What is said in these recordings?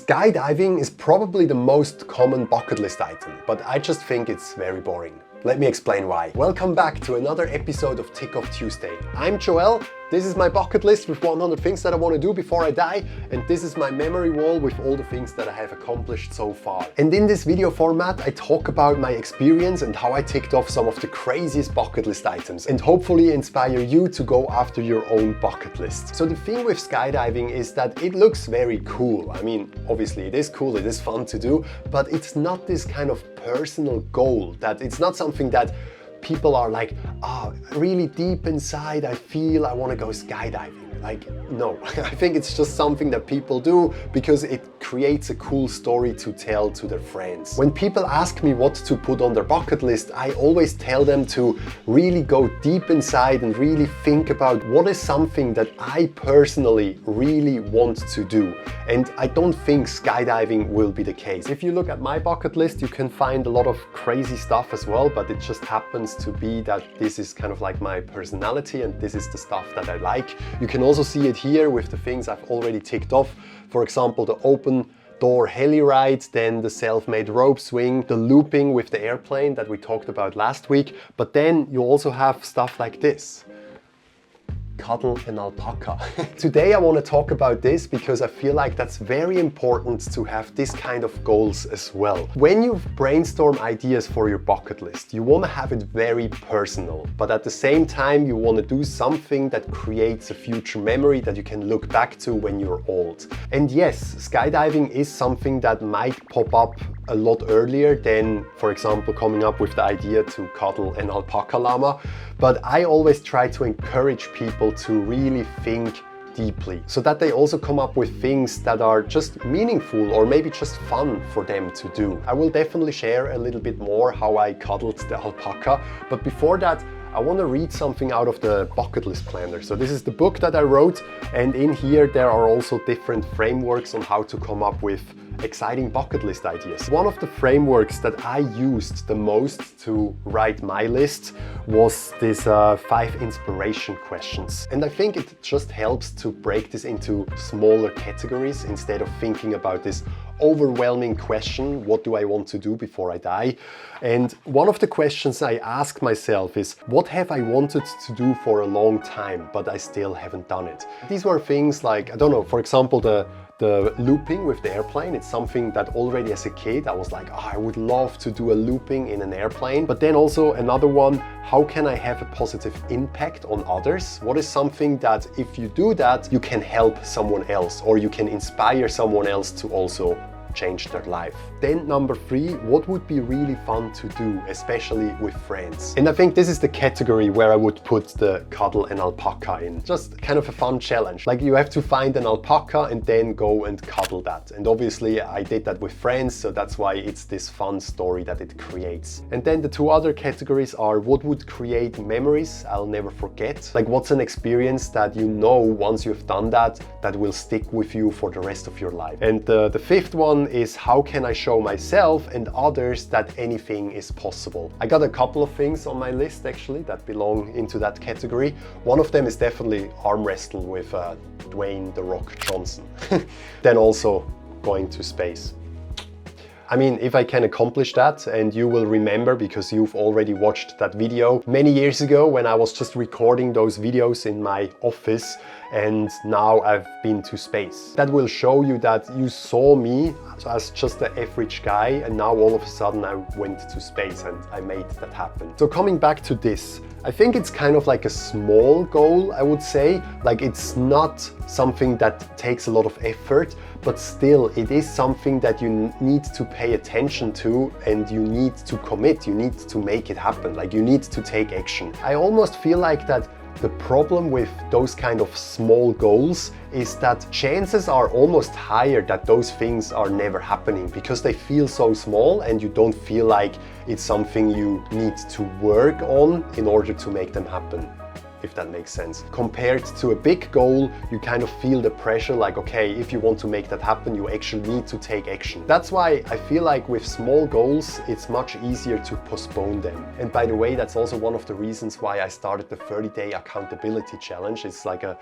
Skydiving is probably the most common bucket list item, but I just think it's very boring. Let me explain why. Welcome back to another episode of Tick Off Tuesday. I'm Joel. This is my bucket list with 100 things that I want to do before I die, and this is my memory wall with all the things that I have accomplished so far. And in this video format, I talk about my experience and how I ticked off some of the craziest bucket list items, and hopefully inspire you to go after your own bucket list. So the thing with skydiving is that it looks very cool. I mean, obviously it is cool, it is fun to do, but it's not this kind of personal goal, that it's not something that people are like, really deep inside I feel I want to go skydiving. Like, no, I think it's just something that people do because it creates a cool story to tell to their friends. When people ask me what to put on their bucket list, I always tell them to really go deep inside and really think about what is something that I personally really want to do. And I don't think skydiving will be the case. If you look at my bucket list, you can find a lot of crazy stuff as well, but it just happens to be that this is kind of like my personality and this is the stuff that I like. You can also see it here with the things I've already ticked off. For example, the open door heli ride, then the self-made rope swing, the looping with the airplane that we talked about last week. But then you also have stuff like this. Cuddle an alpaca. Today I want to talk about this because I feel like that's very important to have this kind of goals as well. When you brainstorm ideas for your bucket list, you want to have it very personal, but at the same time you want to do something that creates a future memory that you can look back to when you're old. And yes, skydiving is something that might pop up a lot earlier than, for example, coming up with the idea to cuddle an alpaca llama. But I always try to encourage people to really think deeply so that they also come up with things that are just meaningful or maybe just fun for them to do. I will definitely share a little bit more how I cuddled the alpaca, but before that, I want to read something out of the bucket list planner. So this is the book that I wrote, and in here there are also different frameworks on how to come up with exciting bucket list ideas. One of the frameworks that I used the most to write my list was this 5 inspiration questions. And I think it just helps to break this into smaller categories instead of thinking about this overwhelming question, what do I want to do before I die? And one of the questions I ask myself is, what have I wanted to do for a long time, but I still haven't done it? These were things like, I don't know, for example, the looping with the airplane. It's something that already as a kid I was like, I would love to do a looping in an airplane. But then also another one, how can I have a positive impact on others? What is something that if you do that, you can help someone else or you can inspire someone else to also change their life. Then number 3, what would be really fun to do, especially with friends? And I think this is the category where I would put the cuddle an alpaca in. Just kind of a fun challenge. Like you have to find an alpaca and then go and cuddle that. And obviously I did that with friends, so that's why it's this fun story that it creates. And then the 2 other categories are what would create memories I'll never forget. Like what's an experience that you know once you've done that will stick with you for the rest of your life. And the 5th one is how can I show myself and others that anything is possible. I got a couple of things on my list actually that belong into that category. One of them is definitely arm wrestle with Dwayne "The Rock" Johnson. Then also going to space. I mean, if I can accomplish that, and you will remember because you've already watched that video many years ago when I was just recording those videos in my office, and now I've been to space. That will show you that you saw me as just an average guy, and now all of a sudden I went to space and I made that happen. So coming back to this, I think it's kind of like a small goal, I would say. Like it's not something that takes a lot of effort, but still it is something that you need to pay attention to and you need to commit, you need to make it happen, like you need to take action. I almost feel like that the problem with those kind of small goals is that chances are almost higher that those things are never happening because they feel so small and you don't feel like it's something you need to work on in order to make them happen. if that makes sense. Compared to a big goal, you kind of feel the pressure like, okay, if you want to make that happen, you actually need to take action. That's why I feel like with small goals, it's much easier to postpone them. And by the way, that's also one of the reasons why I started the 30-day accountability challenge. It's like a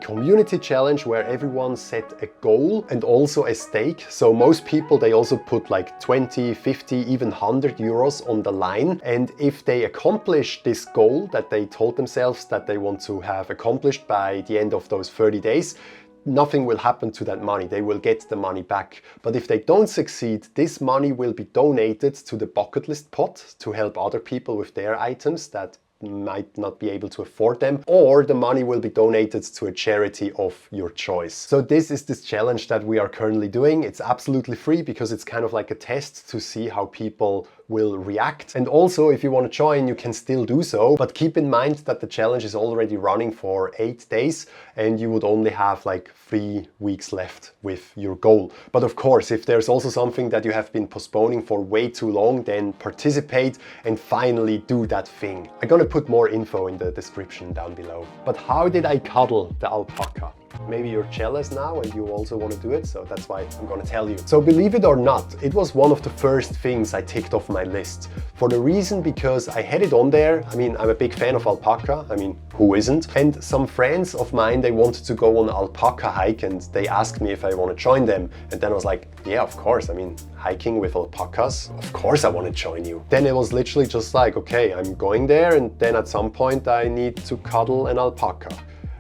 community challenge where everyone set a goal and also a stake. So most people, they also put like 20, 50, even 100 euros on the line. And if they accomplish this goal that they told themselves that they want to have accomplished by the end of those 30 days, nothing will happen to that money. They will get the money back. But if they don't succeed, this money will be donated to the bucket list pot to help other people with their items that might not be able to afford them, or the money will be donated to a charity of your choice. So this is this challenge that we are currently doing. It's absolutely free because it's kind of like a test to see how people will react. And also, if you want to join, you can still do so, but keep in mind that the challenge is already running for 8 days and you would only have like 3 weeks left with your goal. But of course, if there's also something that you have been postponing for way too long, then participate and finally do that thing. I'm gonna put more info in the description down below. But how did I cuddle the alpaca? Maybe you're jealous now and you also want to do it, so that's why I'm gonna tell you. So believe it or not, it was one of the first things I ticked off my list. For the reason because I had it on there. I mean, I'm a big fan of alpaca. I mean, who isn't? And some friends of mine, they wanted to go on an alpaca hike and they asked me if I want to join them. And then I was like, yeah, of course. I mean, hiking with alpacas, of course I want to join you. Then it was literally just like, okay, I'm going there and then at some point I need to cuddle an alpaca.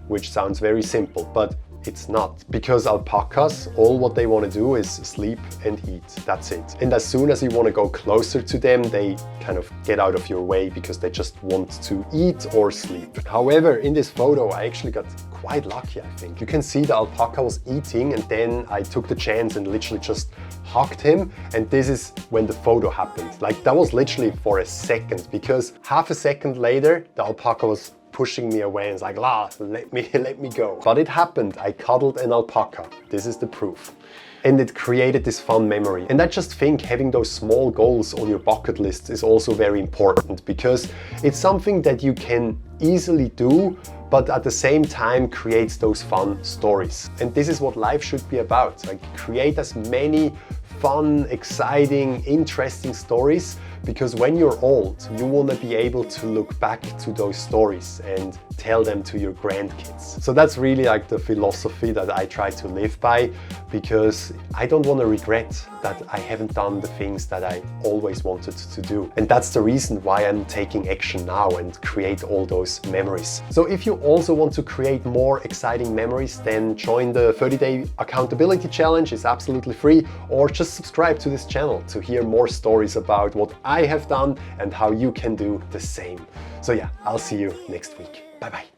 Which sounds very simple, but it's not, because alpacas, all what they want to do is sleep and eat. That's it. And as soon as you want to go closer to them, they kind of get out of your way because they just want to eat or sleep. However, in this photo, I actually got quite lucky, I think. You can see the alpaca was eating and then I took the chance and literally just hugged him. And this is when the photo happened. Like that was literally for a second, because half a second later, the alpaca was pushing me away and it's like, let me go. But it happened. I cuddled an alpaca. This is the proof. And it created this fun memory. And I just think having those small goals on your bucket list is also very important, because it's something that you can easily do, but at the same time creates those fun stories. And this is what life should be about. Like, create as many fun, exciting, interesting stories, because when you're old, you want to be able to look back to those stories and tell them to your grandkids. So that's really like the philosophy that I try to live by, because I don't want to regret that I haven't done the things that I always wanted to do. And that's the reason why I'm taking action now and create all those memories. So if you also want to create more exciting memories, then join the 30-day accountability challenge. It's absolutely free, or just subscribe to this channel to hear more stories about what I have done and how you can do the same. So yeah, I'll see you next week. Bye bye.